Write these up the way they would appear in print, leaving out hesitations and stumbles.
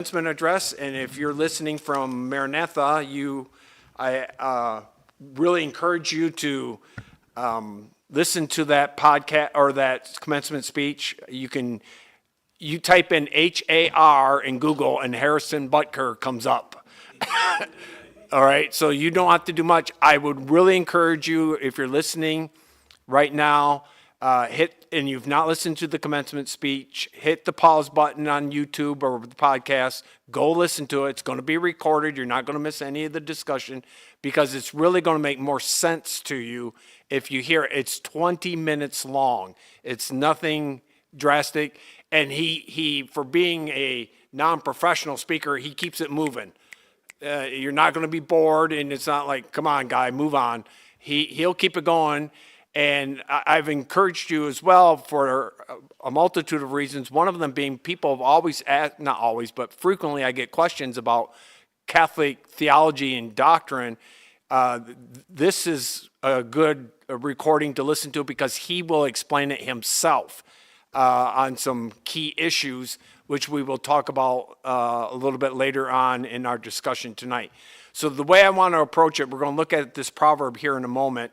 Commencement address, and if you're listening from Maranatha, I really encourage you to listen to that podcast or that commencement speech. You type in HAR in Google, and Harrison Butker comes up. All right, so you don't have to do much. I would really encourage you, if you're listening right now, and you've not listened to the commencement speech, hit the pause button on YouTube or the podcast. Go listen to it. It's going to be recorded. You're not going to miss any of the discussion because it's really going to make more sense to you if you hear it. It's 20 minutes long. It's nothing drastic. And he for being a non-professional speaker, he keeps it moving. You're not going to be bored, and it's not like, come on, guy, move on. He'll keep it going. And I've encouraged you as well for a multitude of reasons. One of them being people have always asked, not always, but frequently I get questions about Catholic theology and doctrine. This is a good recording to listen to because he will explain it himself on some key issues, which we will talk about a little bit later on in our discussion tonight. So the way I want to approach it, we're going to look at this proverb here in a moment.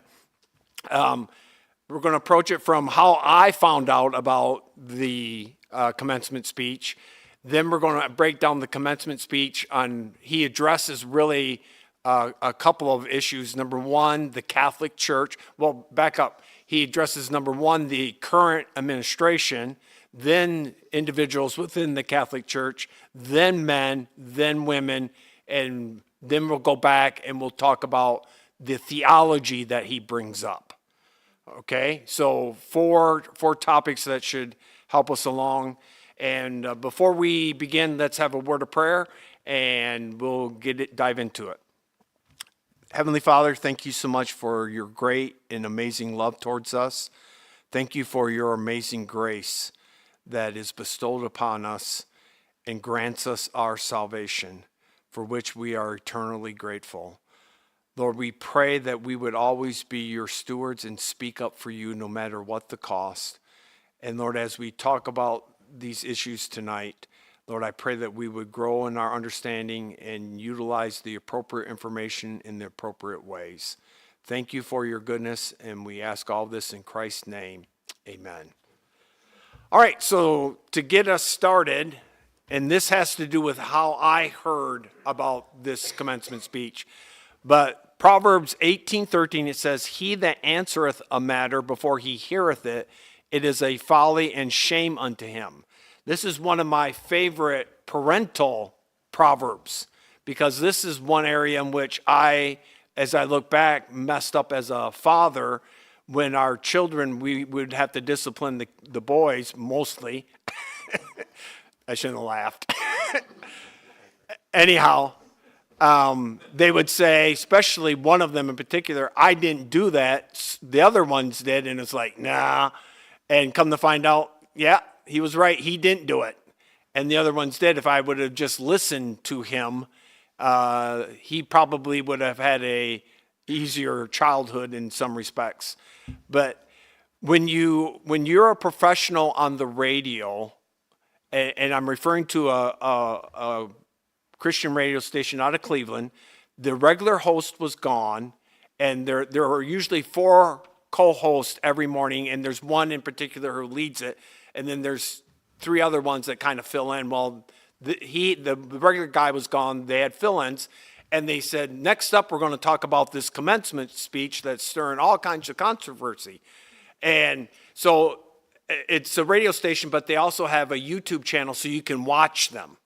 We're going to approach it from how I found out about the commencement speech. Then we're going to break down the commencement speech he addresses really a couple of issues. Number one, the Catholic Church. Well, back up. He addresses, number one, the current administration, then individuals within the Catholic Church, then men, then women, and then we'll go back and we'll talk about the theology that he brings up. Okay, so four topics that should help us along. And before we begin, let's have a word of prayer, and we'll dive into it. Heavenly Father, thank you so much for your great and amazing love towards us. Thank you for your amazing grace that is bestowed upon us and grants us our salvation, for which we are eternally grateful. Lord, we pray that we would always be your stewards and speak up for you no matter what the cost. And Lord, as we talk about these issues tonight, Lord, I pray that we would grow in our understanding and utilize the appropriate information in the appropriate ways. Thank you for your goodness, and we ask all this in Christ's name. Amen. All right, so to get us started, and this has to do with how I heard about this commencement speech, but Proverbs 18:13, it says, "He that answereth a matter before he heareth it, it is a folly and shame unto him." This is one of my favorite parental proverbs because this is one area in which as I look back, messed up as a father. When our children, we would have to discipline the boys mostly. I shouldn't have laughed. Anyhow. They would say, especially one of them in particular, I didn't do that. The other ones did. And it's like, nah. And come to find out, yeah, he was right. He didn't do it. And the other ones did. If I would have just listened to him, he probably would have had a easier childhood in some respects. But when you're a professional on the radio, and I'm referring to a Christian radio station out of Cleveland, the regular host was gone, and there are usually 4 co-hosts every morning, and there's one in particular who leads it, and then there's 3 other ones that kind of fill in. Well, the regular guy was gone. They had fill-ins, and they said, next up we're going to talk about this commencement speech that's stirring all kinds of controversy. And so it's a radio station, but they also have a YouTube channel so you can watch them.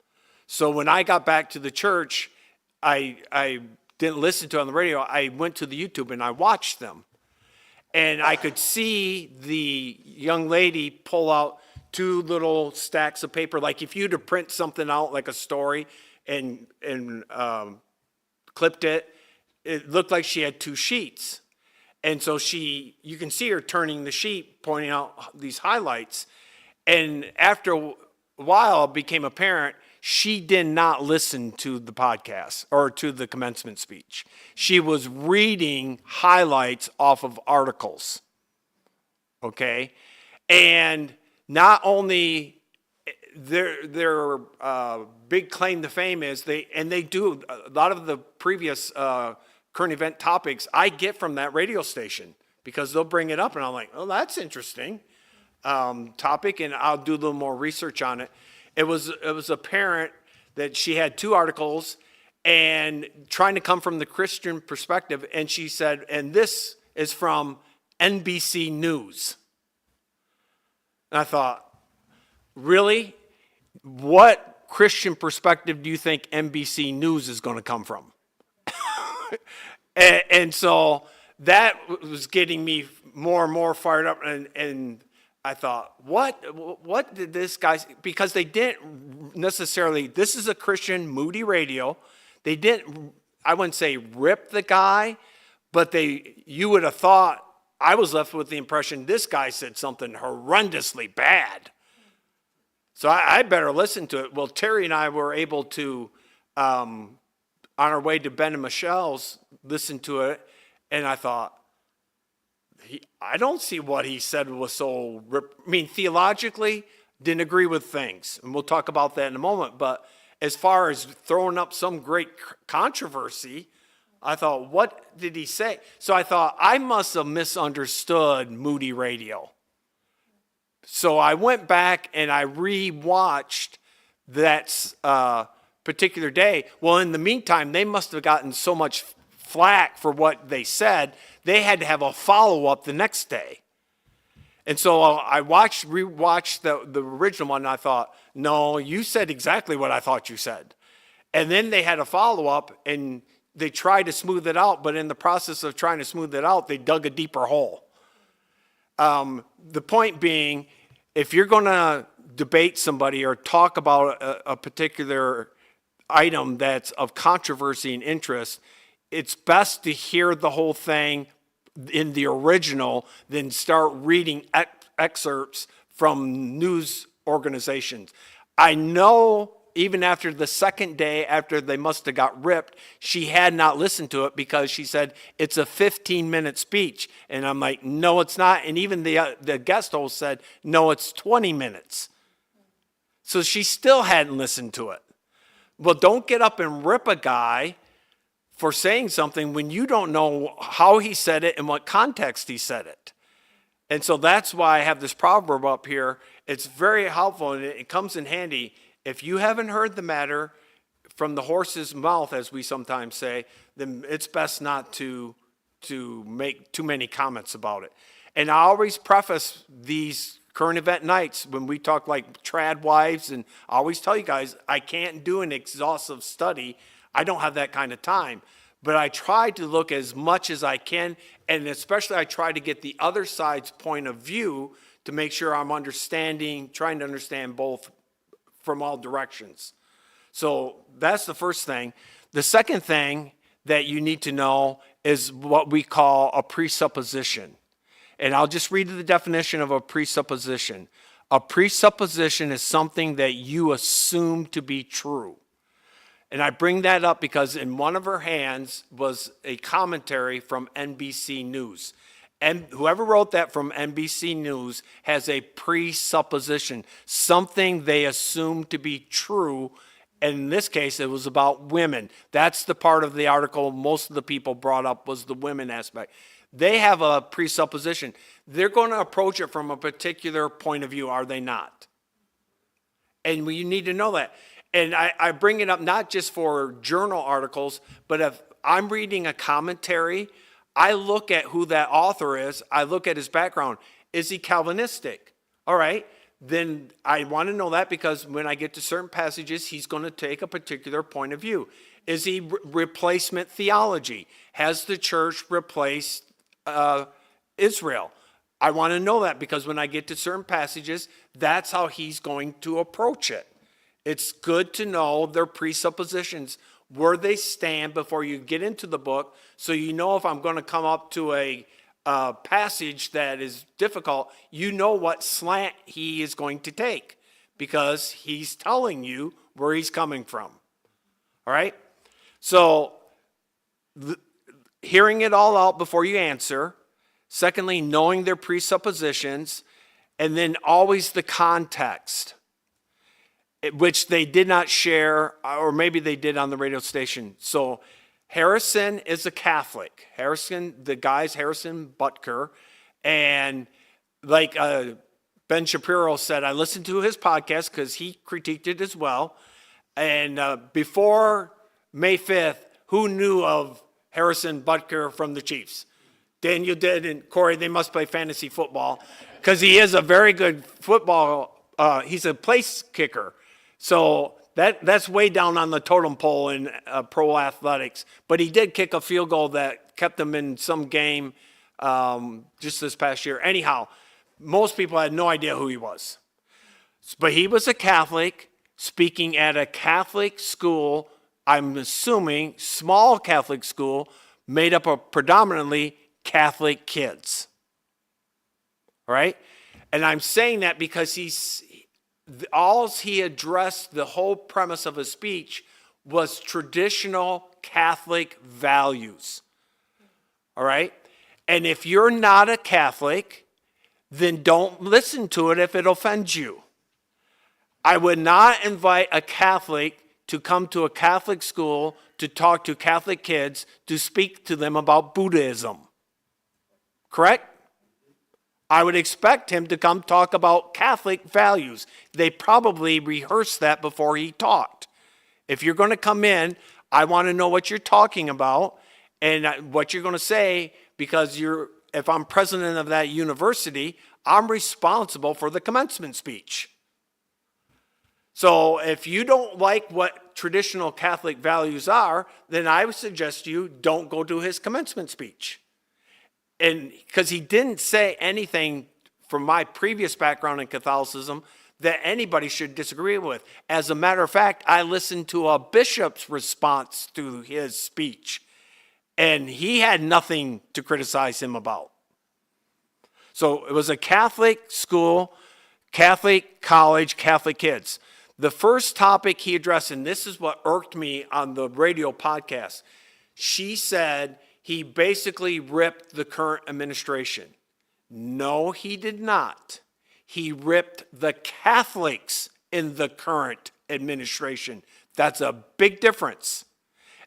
So when I got back to the church, I didn't listen to it on the radio. I went to the YouTube and I watched them. And I could see the young lady pull out 2 little stacks of paper. Like if you were to print something out like a story and clipped it, it looked like she had 2 sheets. And so you can see her turning the sheet, pointing out these highlights. And after a while, it became apparent she did not listen to the podcast or to the commencement speech. She was reading highlights off of articles. Okay? And not only their big claim to fame is they do a lot of the previous current event topics I get from that radio station, because they'll bring it up and I'm like, oh, that's interesting topic, and I'll do a little more research on it. It was apparent that she had two articles and trying to come from the Christian perspective, and she said, and this is from NBC News. And I thought, really? What Christian perspective do you think NBC News is going to come from? and so that was getting me more and more fired up, and I thought, what did this guy, because they didn't necessarily, this is a Christian moody radio. They didn't, I wouldn't say rip the guy, but you would have thought, I was left with the impression this guy said something horrendously bad. So I better listen to it. Well, Terry and I were able to, on our way to Ben and Michelle's, listen to it, and I thought, I don't see what he said was so, theologically, didn't agree with things. And we'll talk about that in a moment. But as far as throwing up some great controversy, I thought, what did he say? So I thought, I must have misunderstood Moody Radio. So I went back and I re-watched that particular day. Well, in the meantime, they must have gotten so much flack for what they said, they had to have a follow-up the next day. And so I rewatched the original one, and I thought, no, you said exactly what I thought you said. And then they had a follow-up, and they tried to smooth it out, but in the process of trying to smooth it out, they dug a deeper hole. The point being, if you're going to debate somebody or talk about a particular item that's of controversy and interest, it's best to hear the whole thing in the original than start reading excerpts from news organizations. I know even after the second day, after they must have got ripped, she had not listened to it because she said, it's a 15-minute speech. And I'm like, no, it's not. And even the guest host said, no, it's 20 minutes. So she still hadn't listened to it. Well, don't get up and rip a guy for saying something when you don't know how he said it and what context he said it. And so that's why I have this proverb up here. It's very helpful, and it comes in handy. If you haven't heard the matter from the horse's mouth, as we sometimes say, then it's best not to make too many comments about it. And I always preface these current event nights when we talk like trad wives, and I always tell you guys, I can't do an exhaustive study. I don't have that kind of time, but I try to look as much as I can, and especially I try to get the other side's point of view to make sure I'm trying to understand both from all directions. So that's the first thing. The second thing that you need to know is what we call a presupposition. And I'll just read the definition of a presupposition. A presupposition is something that you assume to be true. And I bring that up because in one of her hands was a commentary from NBC News. And whoever wrote that from NBC News has a presupposition, something they assume to be true. And in this case, it was about women. That's the part of the article most of the people brought up was the women aspect. They have a presupposition. They're going to approach it from a particular point of view, are they not? And you need to know that. And I bring it up not just for journal articles, but if I'm reading a commentary, I look at who that author is. I look at his background. Is he Calvinistic? All right. Then I want to know that because when I get to certain passages, he's going to take a particular point of view. Is he replacement theology? Has the church replaced Israel? I want to know that because when I get to certain passages, that's how he's going to approach it. It's good to know their presuppositions, where they stand before you get into the book, so you know if I'm going to come up to a passage that is difficult, you know what slant he is going to take because he's telling you where he's coming from. All right? So hearing it all out before you answer. Secondly, knowing their presuppositions. And then always the context. which they did not share, or maybe they did on the radio station. So Harrison is a Catholic. The guy's Harrison Butker. And like Ben Shapiro said, I listened to his podcast because he critiqued it as well. And before May 5th, who knew of Harrison Butker from the Chiefs? Daniel did, and Corey, they must play fantasy football because he is a very good football. He's a place kicker. So that's way down on the totem pole in pro athletics. But he did kick a field goal that kept them in some game just this past year. Anyhow, most people had no idea who he was. But he was a Catholic speaking at a Catholic school, I'm assuming small Catholic school, made up of predominantly Catholic kids. All right? And I'm saying that because he addressed, the whole premise of his speech was traditional Catholic values. All right? And if you're not a Catholic, then don't listen to it if it offends you. I would not invite a Catholic to come to a Catholic school to talk to Catholic kids to speak to them about Buddhism. Correct? I would expect him to come talk about Catholic values. They probably rehearsed that before he talked. If you're going to come in, I want to know what you're talking about and what you're going to say, because if I'm president of that university, I'm responsible for the commencement speech. So if you don't like what traditional Catholic values are, then I would suggest you don't go to his commencement speech. And because he didn't say anything from my previous background in Catholicism that anybody should disagree with. As a matter of fact, I listened to a bishop's response to his speech, and he had nothing to criticize him about. So it was a Catholic school, Catholic college, Catholic kids. The first topic he addressed, and this is what irked me on the radio podcast, she said he basically ripped the current administration. No, he did not. He ripped the Catholics in the current administration. That's a big difference.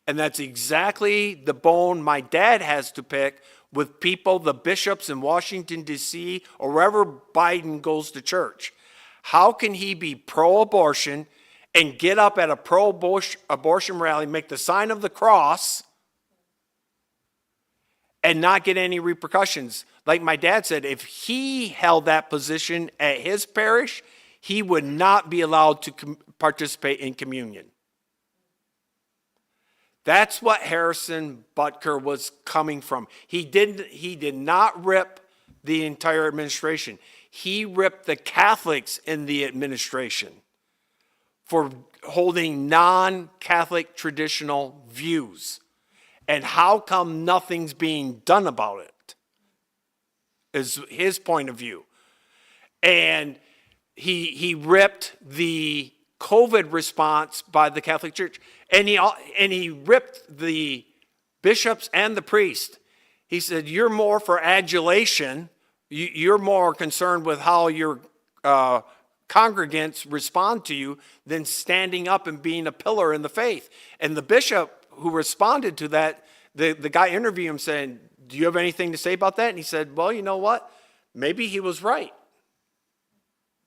And that's exactly the bone my dad has to pick with people, the bishops in Washington, D.C., or wherever Biden goes to church. How can he be pro-abortion and get up at a pro-abortion rally, make the sign of the cross, and not get any repercussions? Like my dad said, if he held that position at his parish, he would not be allowed to participate in communion. That's what Harrison Butker was coming from. He did not rip the entire administration. He ripped the Catholics in the administration for holding non-Catholic traditional views. And how come nothing's being done about it? Is his point of view. And he ripped the COVID response by the Catholic Church. And he ripped the bishops and the priest. He said, you're more for adulation. You're more concerned with how your congregants respond to you than standing up and being a pillar in the faith. And the bishop who responded to that, the guy interviewed him saying, do you have anything to say about that? And he said, well, you know what? Maybe he was right.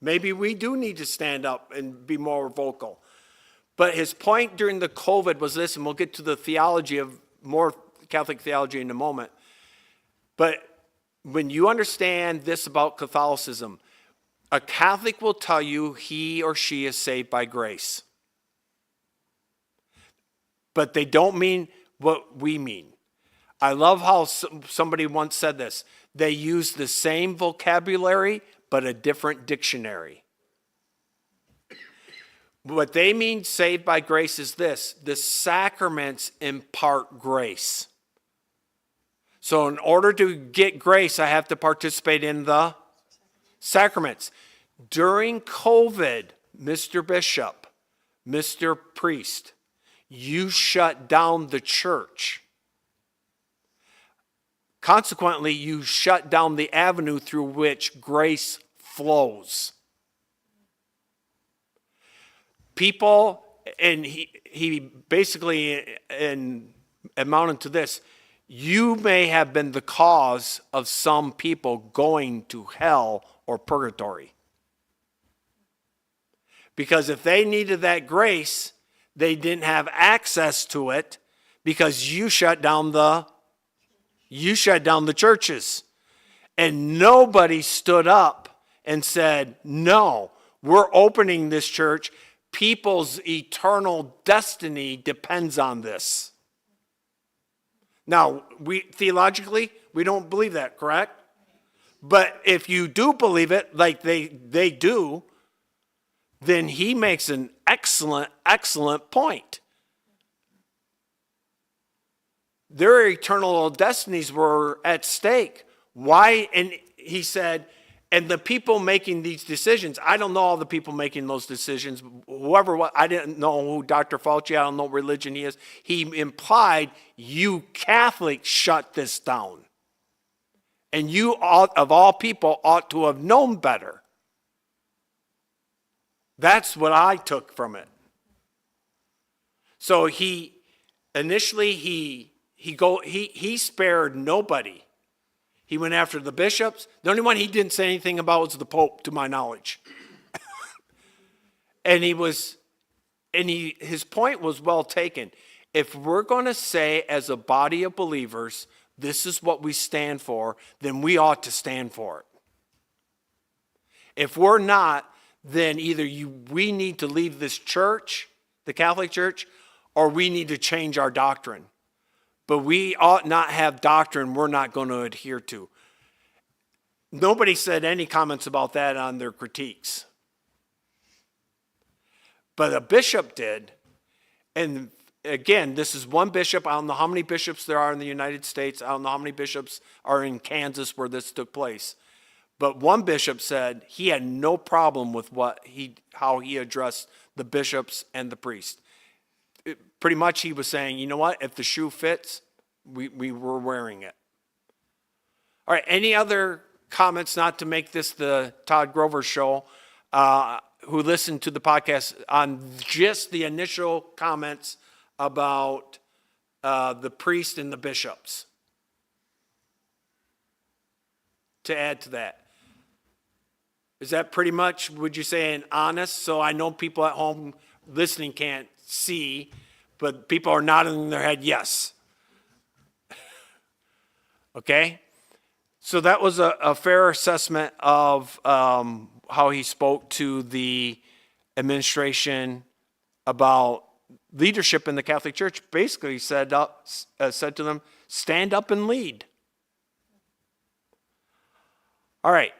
Maybe we do need to stand up and be more vocal. But his point during the COVID was this, and we'll get to the theology of more Catholic theology in a moment. But when you understand this about Catholicism, a Catholic will tell you he or she is saved by grace. But they don't mean what we mean. I love how somebody once said this. They use the same vocabulary, but a different dictionary. What they mean saved by grace is this: the sacraments impart grace. So in order to get grace, I have to participate in the sacraments. During COVID, Mr. Bishop, Mr. Priest, you shut down the church. Consequently, you shut down the avenue through which grace flows. people, and he basically amounted to this: you may have been the cause of some people going to hell or purgatory. Because if they needed that grace, they didn't have access to it because you shut down the churches. And nobody stood up and said, no, we're opening this church. People's eternal destiny depends on this. Now, theologically, we don't believe that, correct? But if you do believe it, like they do, then he makes an excellent point. Their eternal destinies were at stake. Why? And he said, and the people making these decisions, I don't know all the people making those decisions. I didn't know who Dr. Fauci, I don't know what religion he is. He implied, you Catholics shut this down. And you, of all people, ought to have known better. That's what I took from it. So he spared nobody. He went after the bishops. The only one he didn't say anything about was the Pope, to my knowledge. And his point was well taken. If we're going to say as a body of believers, this is what we stand for, then we ought to stand for it. If we're not, then either we need to leave this church, the Catholic Church, or we need to change our doctrine. But we ought not have doctrine we're not going to adhere to. Nobody said any comments about that on their critiques. But a bishop did. And again, this is one bishop. I don't know how many bishops there are in the United States. I don't know how many bishops are in Kansas where this took place. But one bishop said he had no problem with how he addressed the bishops and the priests. Pretty much he was saying, you know what, if the shoe fits, we were wearing it. All right, any other comments, not to make this the Todd Grover show, who listened to the podcast on just the initial comments about the priest and the bishops? To add to that. Is that pretty much, would you say, an honest? So I know people at home listening can't see, but people are nodding their head yes. Okay? So that was a fair assessment of how he spoke to the administration about leadership in the Catholic Church. Basically, he said to them, stand up and lead. All right.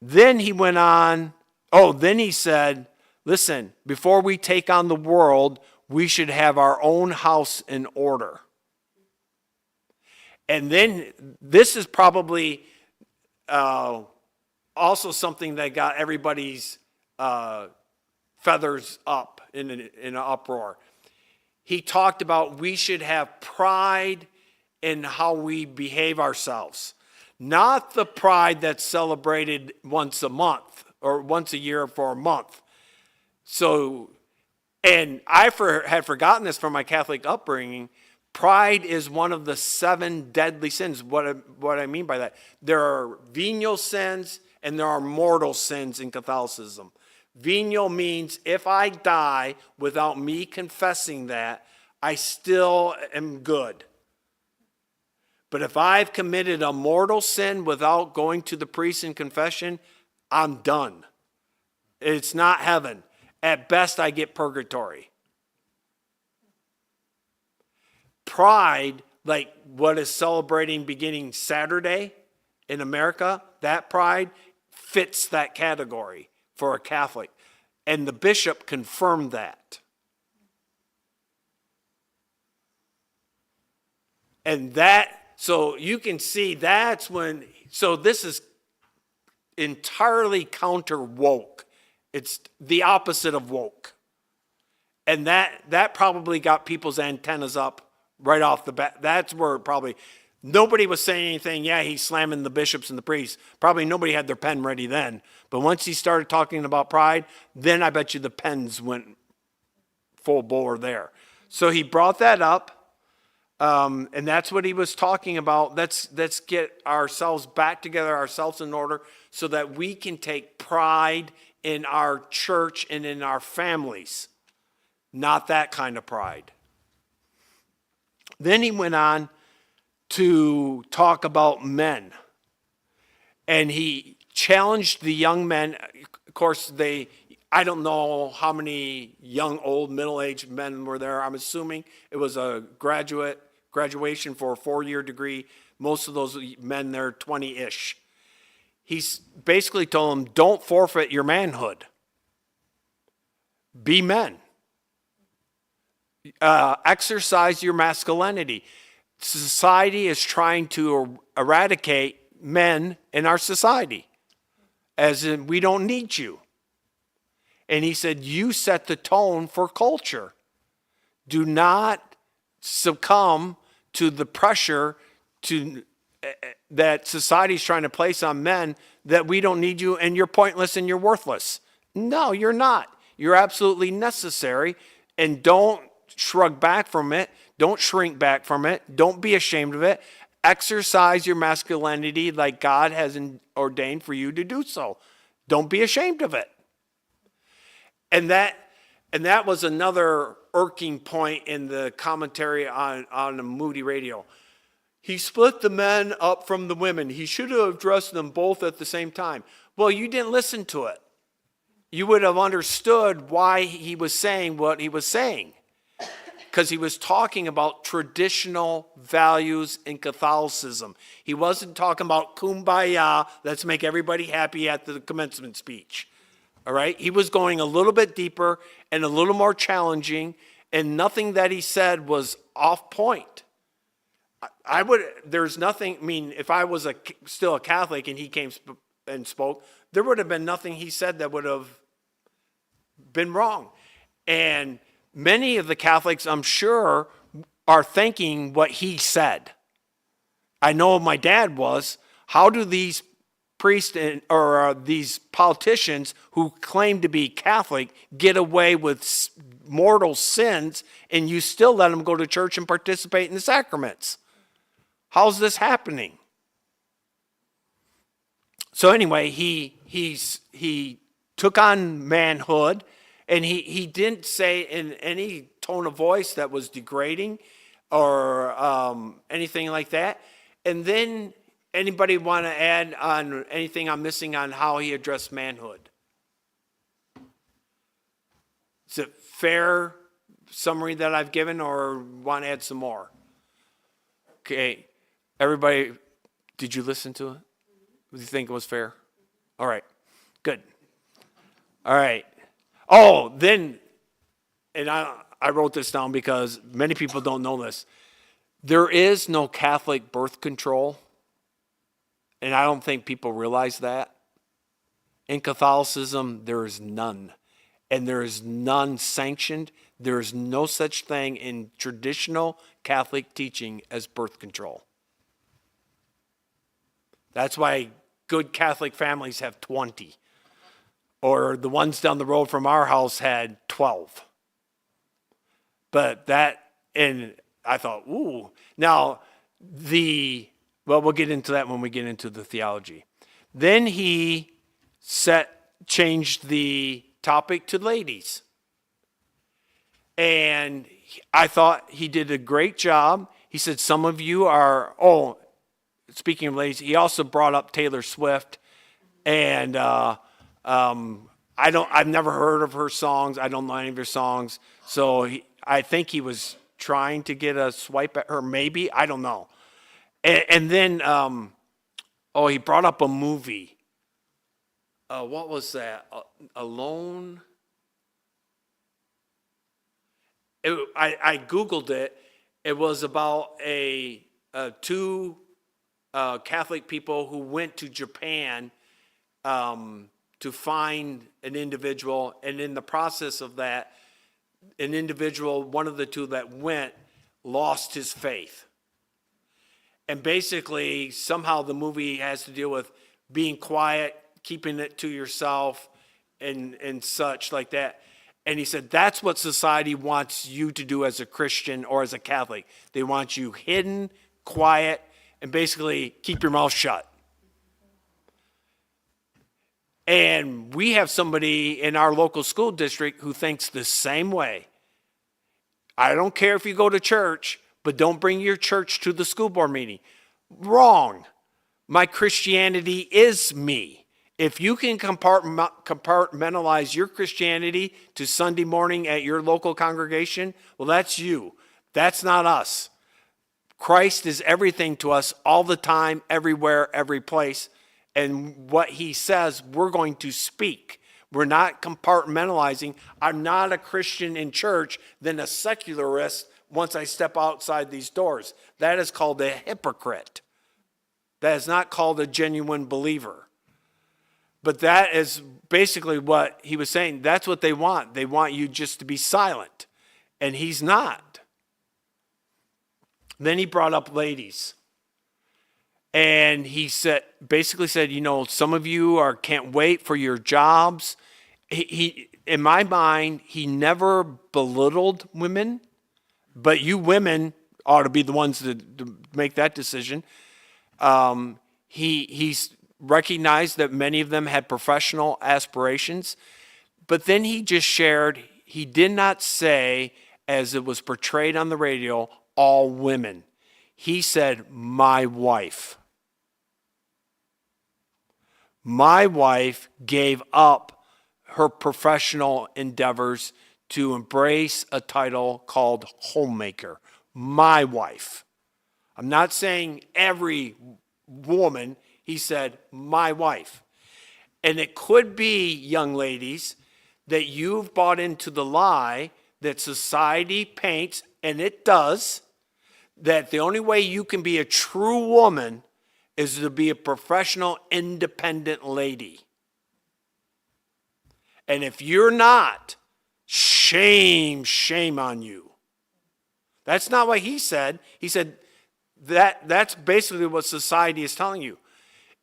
Then he went on. Then he said, listen, before we take on the world, we should have our own house in order. And then this is probably also something that got everybody's feathers up in an uproar. He talked about we should have pride in how we behave ourselves. Not the pride that's celebrated once a month or once a year for a month. So, and I had forgotten this from my Catholic upbringing. Pride is one of the 7 deadly sins. What I mean by that, there are venial sins and there are mortal sins in Catholicism. Venial means if I die without me confessing that, I still am good. But if I've committed a mortal sin without going to the priest in confession, I'm done. It's not heaven. At best, I get purgatory. Pride, like what is celebrating beginning Saturday in America, that pride fits that category for a Catholic. And the bishop confirmed that. And so you can see that's when, so this is entirely counter woke. It's the opposite of woke. And that probably got people's antennas up right off the bat. That's where probably Nobody was saying anything. Yeah, he's slamming the bishops and the priests. Probably nobody had their pen ready then. But once he started talking about pride, then I bet you the pens went full bore there. So he brought that up, and that's what he was talking about. Let's get ourselves back together, ourselves in order, so that we can take pride in our church and in our families. Not that kind of pride. Then he went on to talk about men. And he challenged the young men. Of course, I don't know how many young, old, middle-aged men were there. I'm assuming it was a graduation for a 4-year degree. Most of those men there, 20-ish. He's basically told them, don't forfeit your manhood. Be men. Exercise your masculinity. Society is trying to eradicate men in our society, as in we don't need you. And he said, you set the tone for culture. Do not succumb to the pressure that society is trying to place on men, that we don't need you and you're pointless and you're worthless. No, you're not. You're absolutely necessary, and don't shrug back from it. Don't shrink back from it. Don't be ashamed of it. Exercise your masculinity like God has ordained for you to do so. Don't be ashamed of it. And that was another irking point in the commentary on the Moody Radio. He split the men up from the women. He should have addressed them both at the same time. Well, you didn't listen to it. You would have understood why he was saying what he was saying. Because he was talking about traditional values in Catholicism. He wasn't talking about kumbaya, let's make everybody happy at the commencement speech. All right? He was going a little bit deeper and a little more challenging, and nothing that he said was off point. There's nothing, if I was still a Catholic and he came and spoke, there would have been nothing he said that would have been wrong. And many of the Catholics, I'm sure, are thinking what he said. I know my dad was. How do these priests or these politicians who claim to be Catholic get away with mortal sins, and you still let them go to church and participate in the sacraments? How's this happening? So anyway, he took on manhood. And he didn't say in any tone of voice that was degrading or anything like that. And then anybody want to add on anything I'm missing on how he addressed manhood? Is it fair summary that I've given, or want to add some more? Okay. Everybody, did you listen to it? Do you think it was fair? All right. Good. All right. Oh, then, and I wrote this down because many people don't know this. There is no Catholic birth control, and I don't think people realize that. In Catholicism, there is none, and there is none sanctioned. There is no such thing in traditional Catholic teaching as birth control. That's why good Catholic families have 20. Or the ones down the road from our house had 12. But and I thought, ooh. Now, we'll get into that when we get into the theology. Then he changed the topic to ladies. And I thought he did a great job. He said, some of you are, speaking of ladies, he also brought up Taylor Swift. And I've never heard of her songs. I don't know any of her songs. So I think he was trying to get a swipe at her, maybe. I don't know. And then, he brought up a movie. What was that? Alone? I Googled it. It was about two Catholic people who went to Japan to find an individual, and in the process of that, an individual, one of the two that went, lost his faith. And basically, somehow the movie has to deal with being quiet, keeping it to yourself, and such like that. And he said, that's what society wants you to do as a Christian or as a Catholic. They want you hidden, quiet, and basically keep your mouth shut. And we have somebody in our local school district who thinks the same way. I don't care if you go to church, but don't bring your church to the school board meeting. Wrong. My Christianity is me. If you can compartmentalize your Christianity to Sunday morning at your local congregation, well, that's you. That's not us. Christ is everything to us all the time, everywhere, every place. And what he says, we're going to speak. We're not compartmentalizing. I'm not a Christian in church, then a secularist once I step outside these doors. That is called a hypocrite. That is not called a genuine believer. But that is basically what he was saying. That's what they want. They want you just to be silent. And he's not. Then he brought up ladies. And he basically said, some of you can't wait for your jobs. He in my mind, he never belittled women, but you women ought to be the ones to make that decision. He's recognized that many of them had professional aspirations, but then he just shared, he did not say, as it was portrayed on the radio, all women. He said, my wife. My wife gave up her professional endeavors to embrace a title called homemaker. My wife. I'm not saying every woman. He said, my wife. And it could be, young ladies, that you've bought into the lie that society paints, and it does, that the only way you can be a true woman is to be a professional, independent lady. And if you're not, shame on you. That's not what he said. He said that's basically what society is telling you.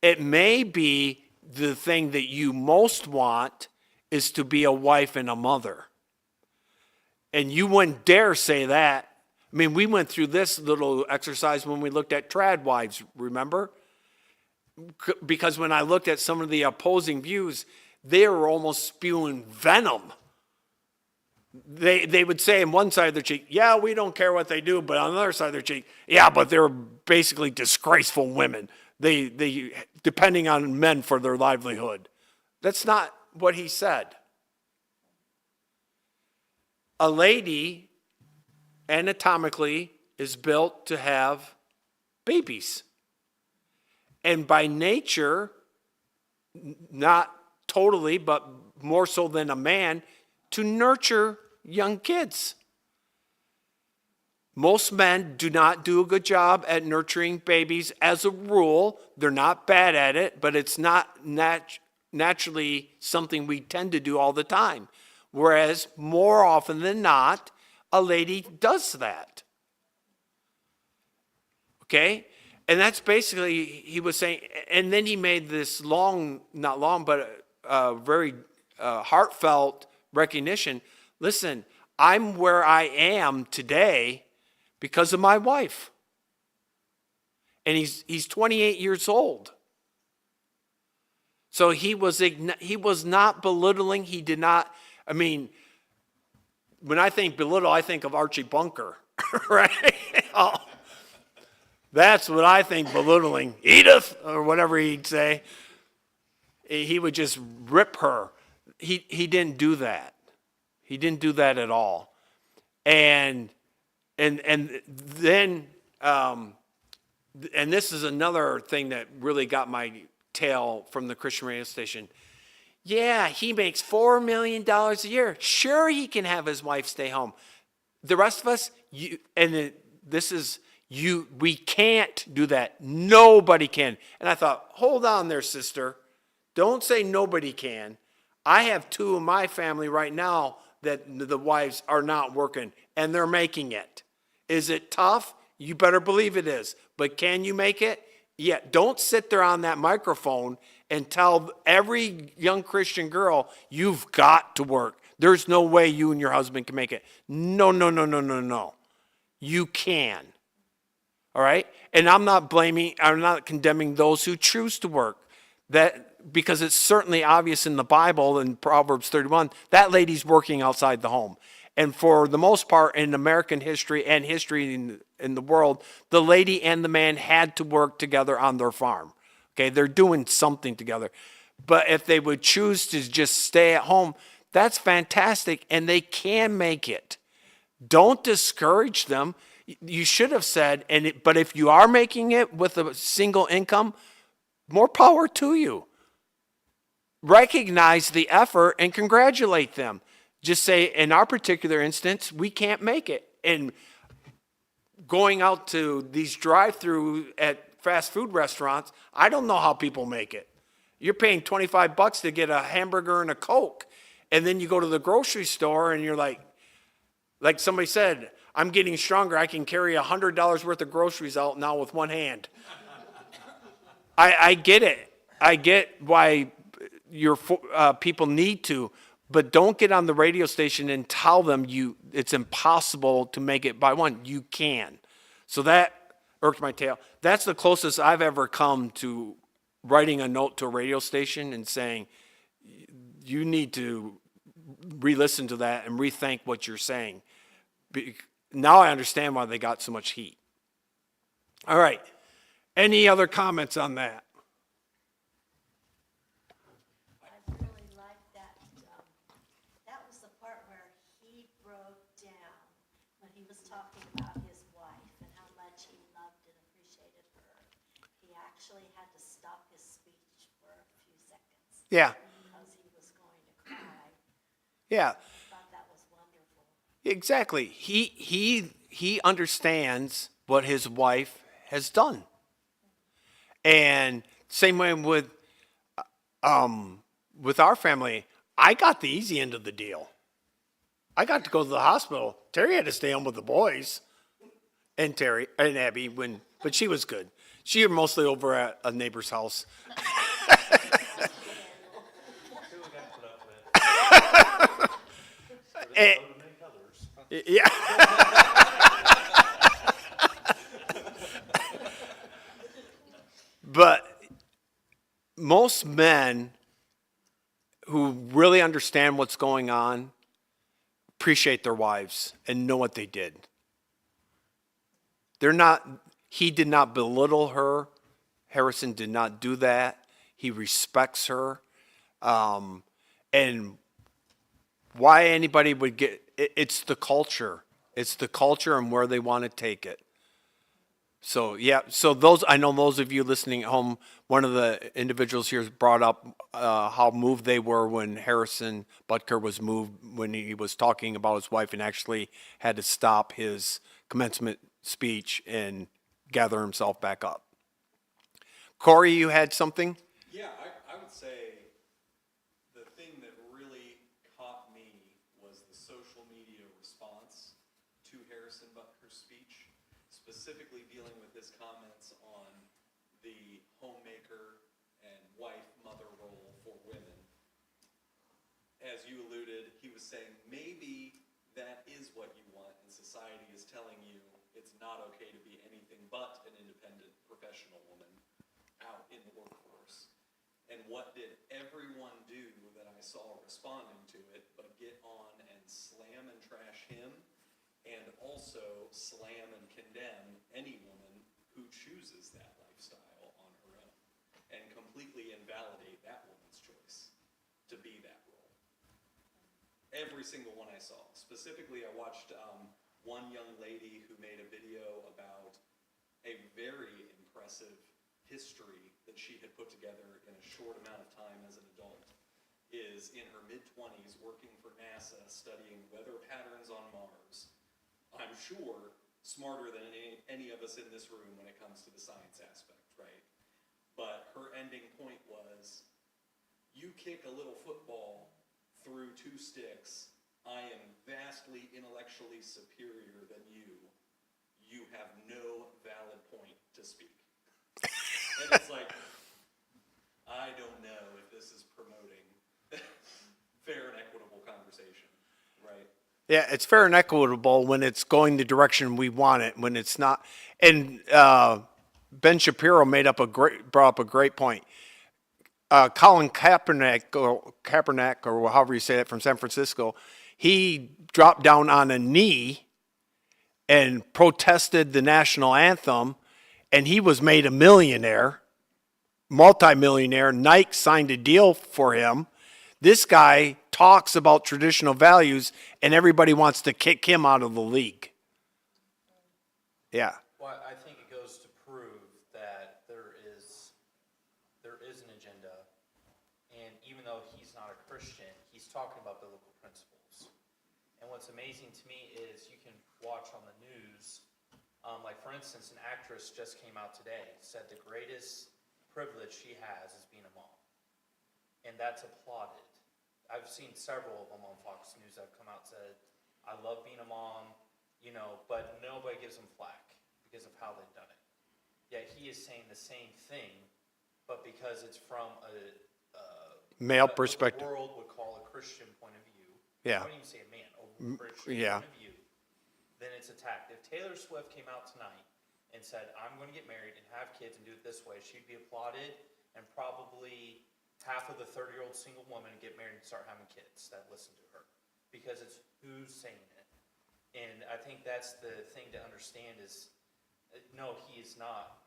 It may be the thing that you most want is to be a wife and a mother. And you wouldn't dare say that. I mean, we went through this little exercise when we looked at trad wives, remember? Because when I looked at some of the opposing views, they were almost spewing venom. They would say on one side of their cheek, yeah, we don't care what they do, but on the other side of their cheek, yeah, but they're basically disgraceful women. They depending on men for their livelihood. That's not what he said. A lady, anatomically, is built to have babies. And by nature, not totally, but more so than a man, to nurture young kids. Most men do not do a good job at nurturing babies as a rule. They're not bad at it, but it's not naturally something we tend to do all the time. Whereas more often than not, a lady does that. Okay? And that's basically, he was saying, and then he made this not long, but very heartfelt recognition. Listen, I'm where I am today because of my wife. And he's 28 years old. So he was not belittling. He did not, I mean, when I think belittle, I think of Archie Bunker, right? Oh, that's what I think belittling. Edith, or whatever he'd say. He would just rip her. He didn't do that. He didn't do that at all. And then, and this is another thing that really got my tail from the Christian radio station. Yeah, he makes $4 million a year. Sure, he can have his wife stay home. The rest of us, we can't do that. Nobody can. And I thought, hold on there, sister. Don't say nobody can. I have two in my family right now that the wives are not working, and they're making it. Is it tough? You better believe it is. But can you make it? Yeah. Don't sit there on that microphone and tell every young Christian girl, you've got to work. There's no way you and your husband can make it. No, no, no, no, no, no. You can. All right? And I'm not condemning those who choose to work. Because it's certainly obvious in the Bible, in Proverbs 31, that lady's working outside the home. And for the most part, in American history and history in the world, the lady and the man had to work together on their farm. Okay, they're doing something together. But if they would choose to just stay at home, that's fantastic, and they can make it. Don't discourage them. You should have said, but if you are making it with a single income, more power to you. Recognize the effort and congratulate them. Just say, in our particular instance, we can't make it. And going out to these drive-through at fast food restaurants, I don't know how people make it. You're paying $25 to get a hamburger and a Coke. And then you go to the grocery store and you're like somebody said, I'm getting stronger. I can carry $100 worth of groceries out now with one hand. I get it. I get why your people need to, but don't get on the radio station and tell them it's impossible to make it by one. You can. So that irked my tail. That's the closest I've ever come to writing a note to a radio station and saying, you need to re-listen to that and rethink what you're saying. Now I understand why they got so much heat. All right. Any other comments on that? I really liked that. That was the part where he broke down when he was talking about his wife and how much he loved and appreciated her. He actually had to stop his speech for a few seconds. Yeah. Because he was going to cry. Yeah. I thought that was wonderful. Exactly. He understands what his wife has done. And same way with our family, I got the easy end of the deal. I got to go to the hospital. Terry had to stay home with the boys, and Abby, but she was good. She was mostly over at a neighbor's house. Yeah. But most men who really understand what's going on appreciate their wives and know what they did. He did not belittle her. Harrison did not do that. He respects her. And why anybody would it's the culture. It's the culture and where they want to take it. So, yeah, I know those of you listening at home, one of the individuals here brought up how moved they were when Harrison Butker was moved, when he was talking about his wife and actually had to stop his commencement speech and gather himself back up. Corey, you had something? Yeah, I would say the thing that really caught me was the social media response to Harrison Butker's speech, specifically dealing with his comments on the homemaker and wife-mother role for women. As you alluded, he was saying maybe that is what you want, and society is telling you it's not okay to be anything but an independent professional woman out in the workforce. And what did everyone do that I saw responding to it but get on and slam and trash him, and also slam and condemn any woman who chooses that lifestyle on her own, and completely invalidate that woman's choice to be that role. Every single one I saw. Specifically, I watched one young lady who made a video about a very impressive history that she had put together in a short amount of time as an adult. Is in her mid-20s working for NASA studying weather patterns on Mars. I'm sure smarter than any of us in this room when it comes to the science aspect, right? But her ending point was, you kick a little football through 2 sticks, I am vastly intellectually superior than you. You have no Yeah, it's fair and equitable when it's going the direction we want it, when it's not. And Ben Shapiro brought up a great point. Colin Kaepernick, or however you say it, from San Francisco, he dropped down on a knee and protested the national anthem, and he was made a millionaire, multimillionaire. Nike signed a deal for him. This guy talks about traditional values, and everybody wants to kick him out of the league. Yeah. Well, I think it goes to prove that there is an agenda, and even though he's not a Christian, he's talking about biblical principles. And what's amazing to me is you can watch on the news, like for instance, an actress just came out today, said the greatest privilege she has is being a mom. And that's applauded. I've seen several of them on Fox News that have come out and said, I love being a mom, but nobody gives them flack because of how they've done it. Yet he is saying the same thing, but because it's from a Male what perspective. the world would call a Christian point of view. Yeah. I wouldn't even say a man, a Christian yeah. point of view. Then it's attacked. If Taylor Swift came out tonight and said, I'm going to get married and have kids and do it this way, she'd be applauded, and probably half of the 30-year-old single woman get married and start having kids that listen to her, because it's who's saying it. And I think that's the thing to understand is, no, he is not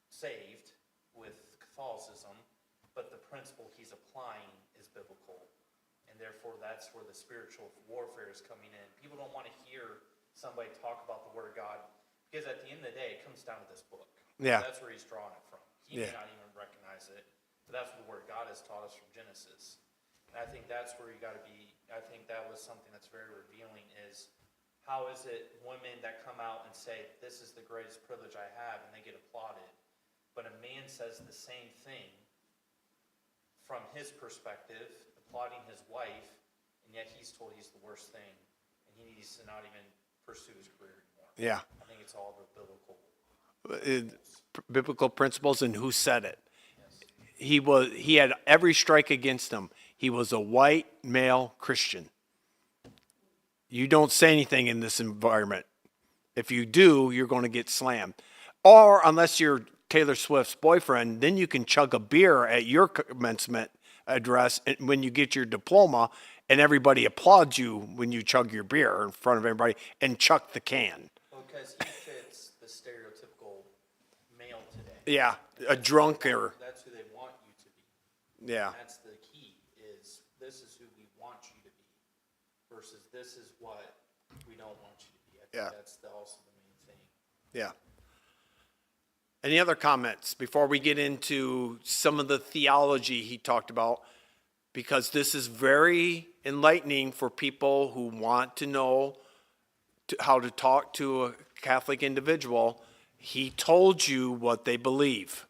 saved with Catholicism, but the principle he's applying is biblical. And therefore, that's where the spiritual warfare is coming in. People don't want to hear somebody talk about the Word of God, because at the end of the day, it comes down to this book. Yeah. That's where he's drawing it from. He may not even recognize it, but that's what the Word of God has taught us from Genesis. And I think that's where you got to be. I think that was something that's very revealing is, how is it women that come out and say, this is the greatest privilege I have, and they get applauded, but a man says the same thing from his perspective, applauding his wife, and yet he's told he's the worst thing, and he needs to not even pursue his career anymore. Yeah. I think it's all the biblical. Biblical principles and who said it. He had every strike against him. He was a white male Christian. You don't say anything in this environment. If you do, you're going to get slammed. Or unless you're Taylor Swift's boyfriend, then you can chug a beer at your commencement address when you get your diploma, and everybody applauds you when you chug your beer in front of everybody and chuck the can. Well, because he fits the stereotypical male today. Yeah, a drunk or... That's who they want you to be. Yeah. That's the key, is this is who we want you to be versus this is what we don't want you to be. I think that's also the main thing. Yeah. Any other comments before we get into some of the theology he talked about? Because this is very enlightening for people who want to know how to talk to a Catholic individual. He told you what they believe.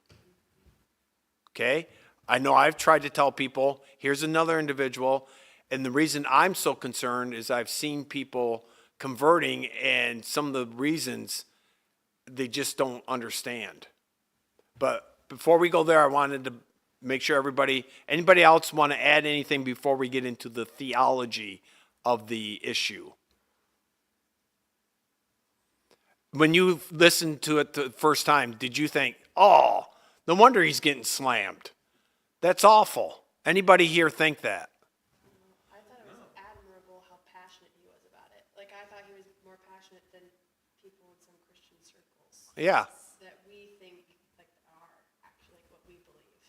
Okay? I know I've tried to tell people, here's another individual, and the reason I'm so concerned is I've seen people converting, and some of the reasons they just don't understand. But before we go there, I wanted to make sure anybody else want to add anything before we get into the theology of the issue? When you listened to it the first time, did you think, oh, no wonder he's getting slammed? That's awful. Anybody here think that? I thought it was admirable how passionate he was about it. Like, I thought he was more passionate than people in some Christian circles. Yeah. That we think, like, are actually what we believe.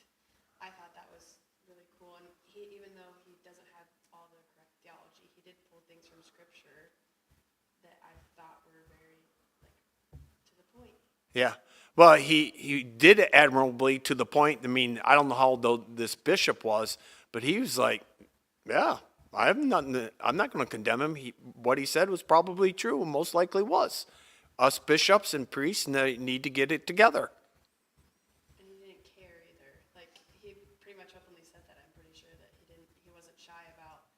I thought that was really cool. And he, even though he doesn't have all the correct theology, he did pull things from Scripture that I thought were very, like, to the point. Yeah. Well, he did it admirably to the point. I mean, I don't know how old this bishop was, but he was like, yeah, I'm not going to condemn him. What he said was probably true and most likely was. Us bishops and priests need to get it together. And he didn't care either. Like, he pretty much openly said that. I'm pretty sure that he wasn't shy about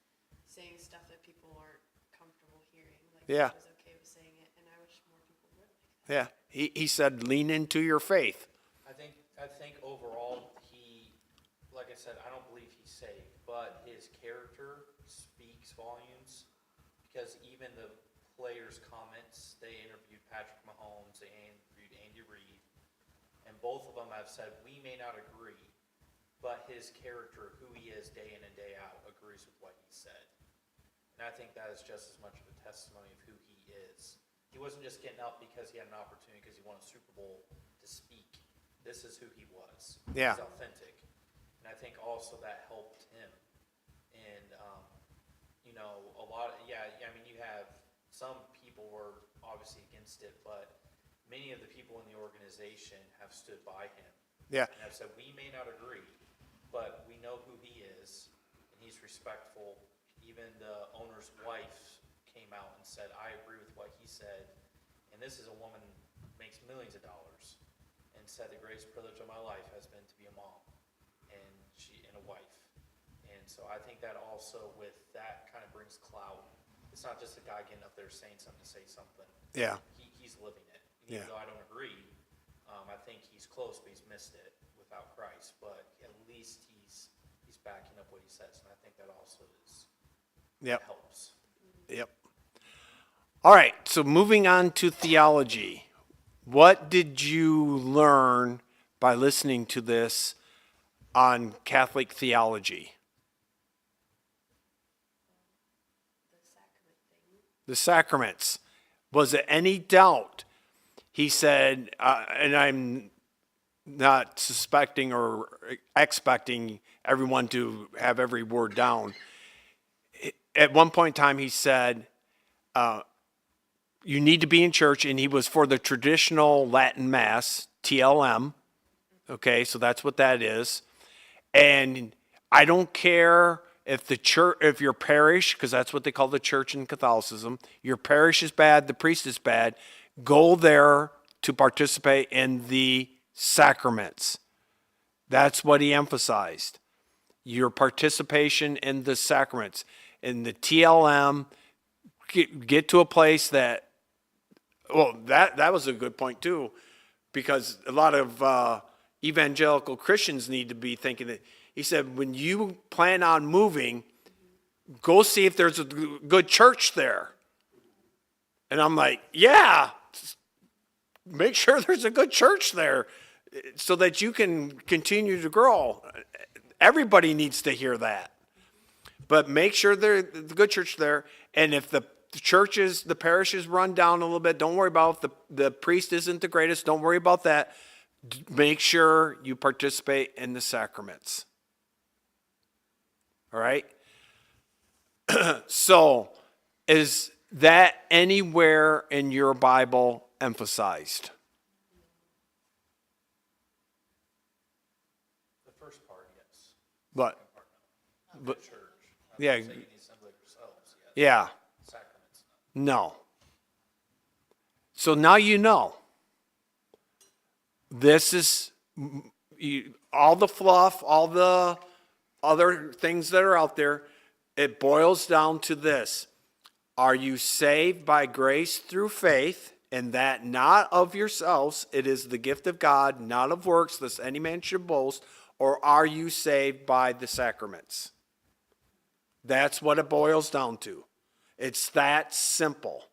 saying stuff that people aren't comfortable hearing. Like, Yeah. he was okay with saying it, and I wish more people would like that. Yeah. He said, lean into your faith. I think overall he, like I said, I don't believe he's saved, but his character speaks volumes because even the players' comments, they interviewed Patrick Mahomes, they interviewed Andy Reid, and both of them have said, we may not agree, but his character, who he is day in and day out, agrees with what he said. And I think that is just as much of a testimony of who he is. He wasn't just getting up because he had an opportunity because he won a Super Bowl to speak. This is who he was. Yeah. He's authentic. And I think also that helped him. And, a lot, I mean, you have some people were obviously against it, but many of the people in the organization have stood by him. Yeah. And have said, we may not agree, but we know who he is, and he's respectful. Even the owner's wife came out and said, I agree with what he said. And this is a woman who makes millions of dollars, and said the greatest privilege of my life has been to be a mom and a wife. And so I think that also with that kind of brings clout. It's not just a guy getting up there saying something to say something. Yeah. He's living it. Yeah. Even though I don't agree, I think he's close, but he's missed it without Christ. But at least he's backing up what he says, and I think that also helps. Yep. All right, so moving on to theology. What did you learn by listening to this on Catholic theology? The sacraments. Was there any doubt? He said, and I'm not suspecting or expecting everyone to have every word down. At one point in time, he said, you need to be in church, and he was for the traditional Latin Mass, TLM. Okay, so that's what that is. And I don't care if the church, if your parish, because that's what they call the church in Catholicism, your parish is bad, the priest is bad, go there to participate in the sacraments. That's what he emphasized. Your participation in the sacraments. In the TLM, get to a place that, well, that was a good point too, because a lot of evangelical Christians need to be thinking that. He said, when you plan on moving, go see if there's a good church there. And I'm like, yeah, make sure there's a good church there so that you can continue to grow. Everybody needs to hear that. But make sure there's a good church there. And if the parish is run down a little bit, don't worry about the priest isn't the greatest. Don't worry about that. Make sure you participate in the sacraments. All right? So, is that anywhere in your Bible emphasized? The first part, yes. But, The church. yeah, Taking the assembly of yourselves, yes. yeah, Sacraments. no. So now you know. This is all the fluff, all the other things that are out there. It boils down to this. Are you saved by grace through faith, and that not of yourselves? It is the gift of God, not of works, lest any man should boast. Or are you saved by the sacraments? That's what it boils down to. It's that simple.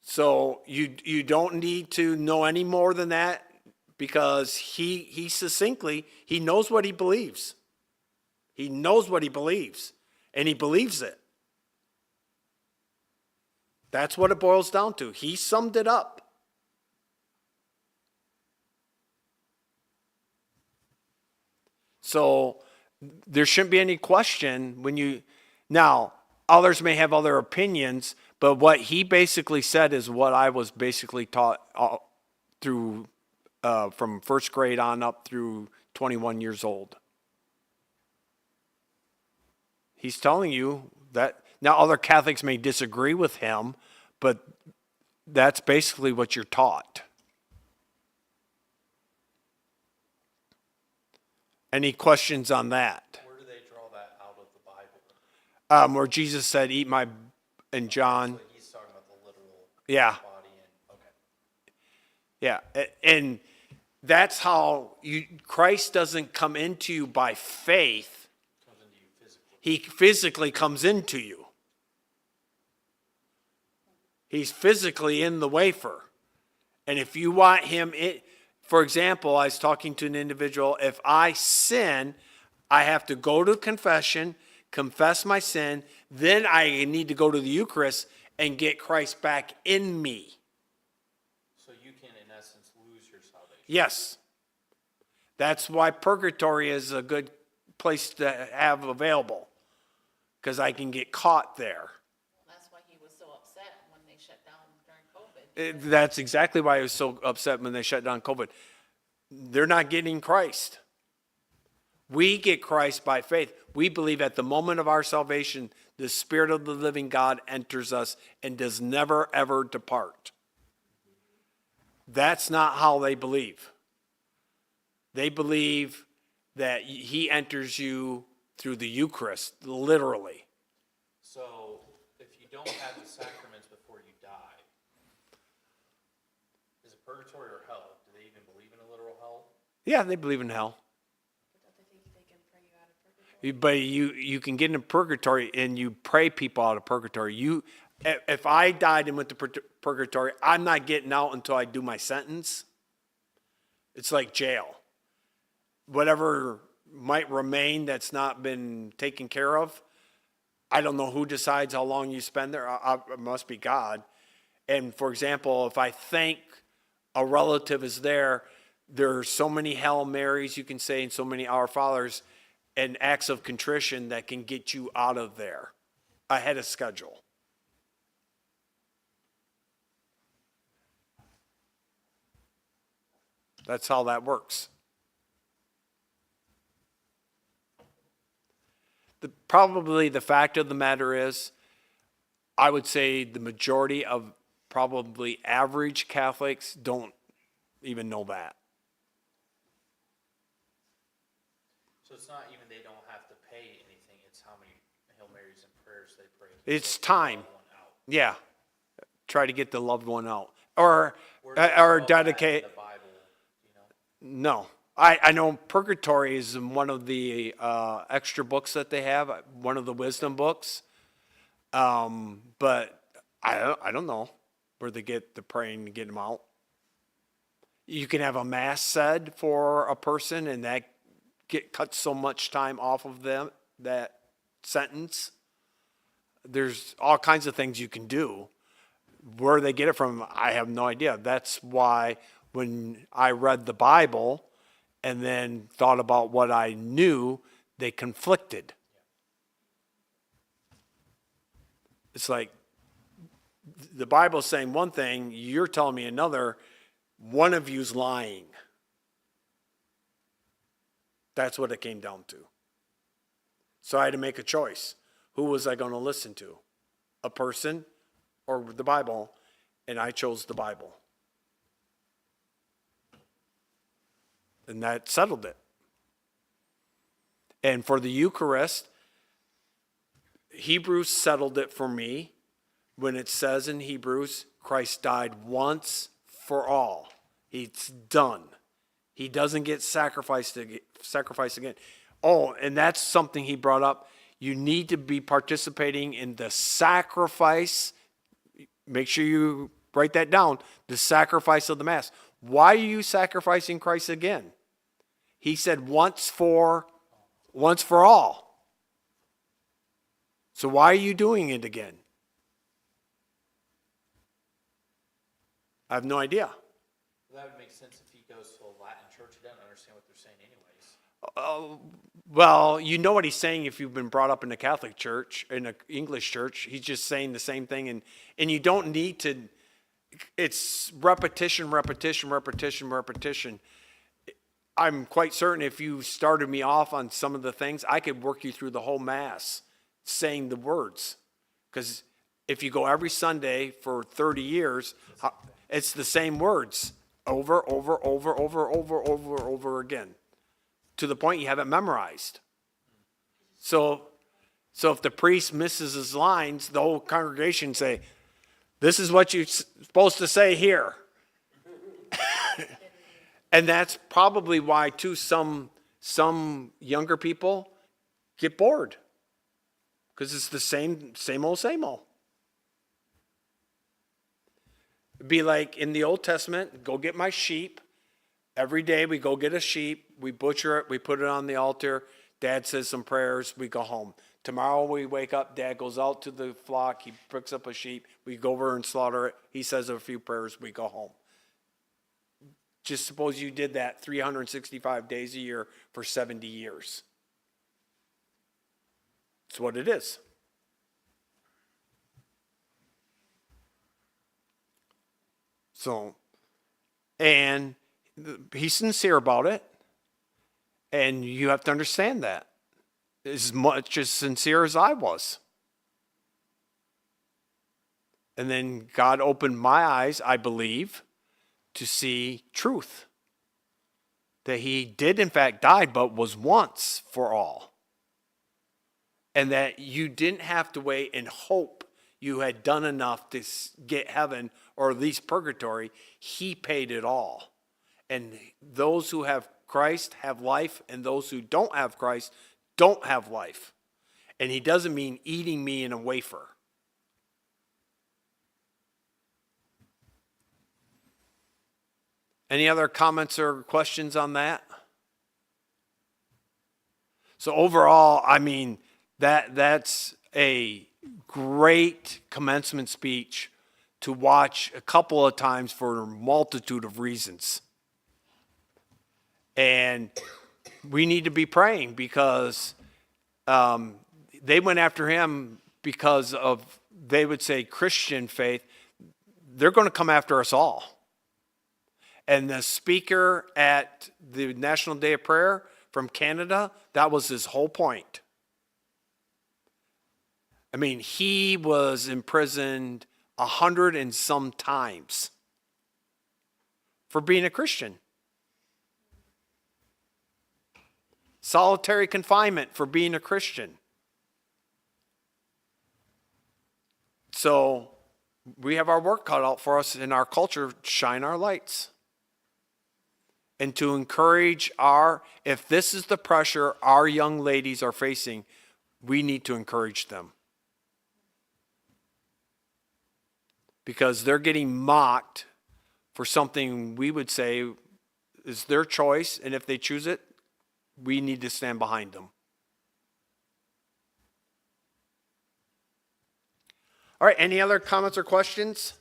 So you don't need to know any more than that, because he succinctly, he knows what he believes. He knows what he believes, and he believes it. That's what it boils down to. He summed it up. So there shouldn't be any question now, others may have other opinions, but what he basically said is what I was basically taught through from first grade on up through 21 years old. He's telling you that. Now, other Catholics may disagree with him, but that's basically what you're taught. Any questions on that? Where do they draw that out of the Bible? Where Jesus said, eat my, and John. So he's talking about the literal Yeah. body and, okay. Yeah, and that's how Christ doesn't come into you by faith. Comes into you physically. He physically comes into you. He's physically in the wafer. And if you want him in, for example, I was talking to an individual, if I sin, I have to go to confession, confess my sin, then I need to go to the Eucharist and get Christ back in me. So you can, in essence, lose your salvation. Yes. That's why purgatory is a good place to have available, because I can get caught there. That's why he was so upset when they shut down during COVID. That's exactly why I was so upset when they shut down COVID. They're not getting Christ. We get Christ by faith. We believe at the moment of our salvation, the Spirit of the living God enters us and does never, ever depart. That's not how they believe. They believe that he enters you through the Eucharist, literally. So if you don't have the sacraments before you die, is it purgatory or hell? Do they even believe in a literal hell? Yeah, they believe in hell. Don't they think they can pray you out of purgatory? But you can get into purgatory and you pray people out of purgatory. If I died and went to purgatory, I'm not getting out until I do my sentence. It's like jail. Whatever might remain that's not been taken care of, I don't know who decides how long you spend there. It must be God. And for example, if I think a relative is there, there are so many Hail Marys you can say and so many Our Fathers and acts of contrition that can get you out of there ahead of schedule. That's how that works. Probably the fact of the matter is, I would say the majority of probably average Catholics don't even know that. So it's not even they don't have to pay anything, it's how many Hail Marys and prayers they pray. It's time. Out. Yeah. Try to get the loved one out. Or Where does it all dedicate. back in the Bible, you know? No. I know Purgatory is one of the extra books that they have, one of the wisdom books. But I don't know where they get the praying to get them out. You can have a mass said for a person, and that cuts so much time off of them, that sentence. There's all kinds of things you can do. Where they get it from, I have no idea. That's why when I read the Bible and then thought about what I knew, they conflicted. It's like the Bible's saying one thing, you're telling me another, one of you's lying. That's what it came down to. So I had to make a choice. Who was I going to listen to? A person or the Bible? And I chose the Bible. And that settled it. And for the Eucharist, Hebrews settled it for me when it says in Hebrews, Christ died once for all. It's done. He doesn't get sacrificed again. Oh, and that's something he brought up. You need to be participating in the sacrifice. Make sure you write that down. The sacrifice of the Mass. Why are you sacrificing Christ again? He said once for all. So why are you doing it again? I have no idea. Well, that would make sense if he goes to a Latin church. He doesn't understand what they're saying anyways. Well, you know what he's saying if you've been brought up in a Catholic church, in an English church. He's just saying the same thing. And you don't need to, it's repetition. I'm quite certain if you started me off on some of the things, I could work you through the whole Mass saying the words. Because if you go every Sunday for 30 years, it's the same words over again, to the point you have it memorized. So if the priest misses his lines, the whole congregation say, this is what you're supposed to say here. And that's probably why, too, some younger people get bored. Because it's the same old, same old. It'd be like in the Old Testament, go get my sheep. Every day we go get a sheep, we butcher it, we put it on the altar. Dad says some prayers, we go home. Tomorrow we wake up, Dad goes out to the flock, he picks up a sheep, we go over and slaughter it, he says a few prayers, we go home. Just suppose you did that 365 days a year for 70 years. That's what it is. So, and he's sincere about it, and you have to understand that. As much as sincere as I was. And then God opened my eyes, I believe, to see truth. That he did in fact die, but was once for all. And that you didn't have to wait and hope you had done enough to get heaven or at least purgatory. He paid it all. And those who have Christ have life, and those who don't have Christ don't have life. And he doesn't mean eating me in a wafer. Any other comments or questions on that? So overall, I mean, that's a great commencement speech to watch a couple of times for a multitude of reasons. And we need to be praying because they went after him because of, they would say, Christian faith. They're going to come after us all. And the speaker at the National Day of Prayer from Canada, that was his whole point. I mean, he was imprisoned 100 and some times for being a Christian. Solitary confinement for being a Christian. So we have our work cut out for us in our culture, shine our lights. And to encourage if this is the pressure our young ladies are facing, we need to encourage them. Because they're getting mocked for something we would say is their choice, and if they choose it, we need to stand behind them. All right, any other comments or questions?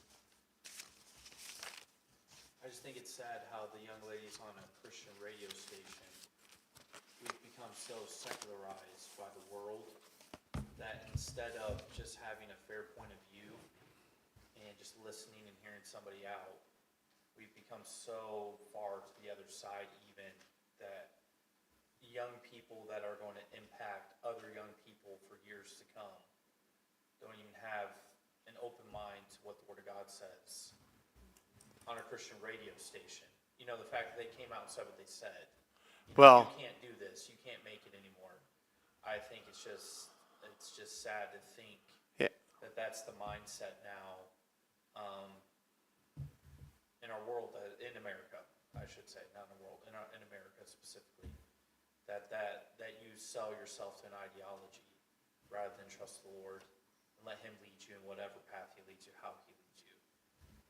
I just think it's sad how the young ladies on a Christian radio station, we've become so secularized by the world that instead of just having a fair point of view and just listening and hearing somebody out, we've become so far to the other side even that young people that are going to impact other young people for years to come don't even have an open mind to what the Word of God says on a Christian radio station. You know, the fact that they came out and said what they said. You can't do this. You can't make it anymore. I think it's just sad to think that that's the mindset now in our world, in America, I should say, not in the world, in America specifically, that you sell yourself to an ideology rather than trust the Lord and let him lead you in whatever path he leads you, how he leads you.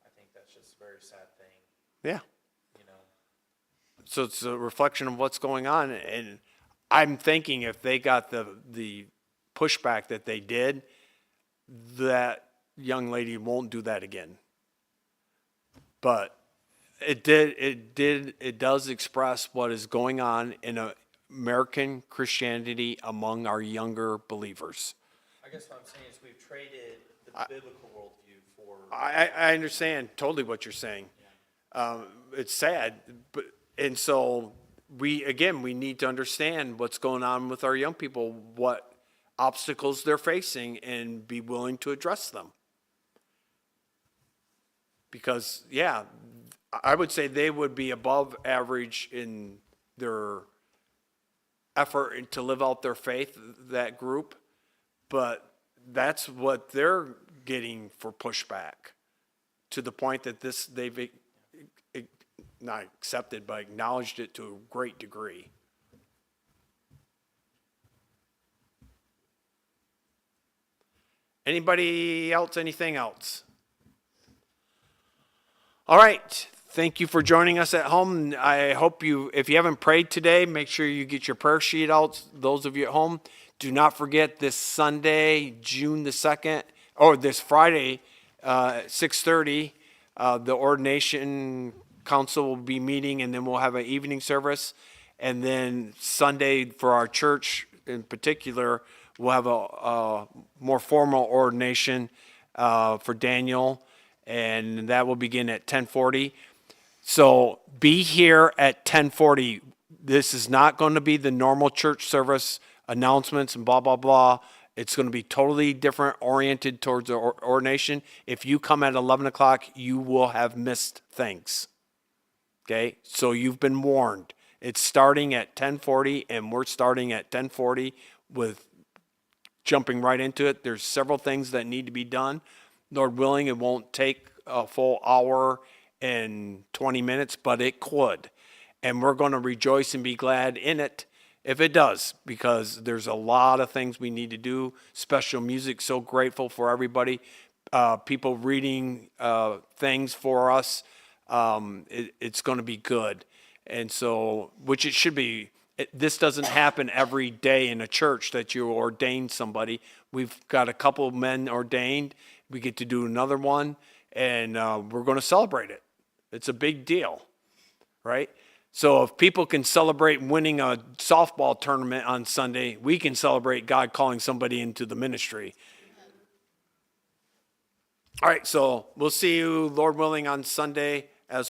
I think that's just a very sad thing. Yeah. You know. So it's a reflection of what's going on. And I'm thinking if they got the pushback that they did, that young lady won't do that again. But it does express what is going on in American Christianity among our younger believers. I guess what I'm saying is we've traded the biblical worldview for... I understand totally what you're saying. Yeah. It's sad, and so we need to understand what's going on with our young people, what obstacles they're facing, and be willing to address them. Because, I would say they would be above average in their effort to live out their faith, that group, but that's what they're getting for pushback, to the point that they've not accepted, but acknowledged it to a great degree. Anybody else, anything else? All right. Thank you for joining us at home. I hope if you haven't prayed today, make sure you get your prayer sheet out. Those of you at home, do not forget this Sunday, June the 2nd, or this Friday, 6:30, the ordination council will be meeting, and then we'll have an evening service. And then Sunday for our church in particular, we'll have a more formal ordination for Daniel, and that will begin at 10:40. So be here at 10:40. This is not going to be the normal church service announcements and blah, blah, blah. It's going to be totally different, oriented towards the ordination. If you come at 11 o'clock, you will have missed things. Okay? So you've been warned. It's starting at 10:40, and we're starting at 10:40 with jumping right into it. There's several things that need to be done. Lord willing, it won't take a full hour and 20 minutes, but it could. And we're going to rejoice and be glad in it if it does, because there's a lot of things we need to do. Special music, so grateful for everybody. People reading things for us. It's going to be good. And so, which it should be. This doesn't happen every day in a church that you ordain somebody. We've got a couple of men ordained. We get to do another one, and we're going to celebrate it. It's a big deal, right? So if people can celebrate winning a softball tournament on Sunday, we can celebrate God calling somebody into the ministry. All right, so we'll see you, Lord willing, on Sunday.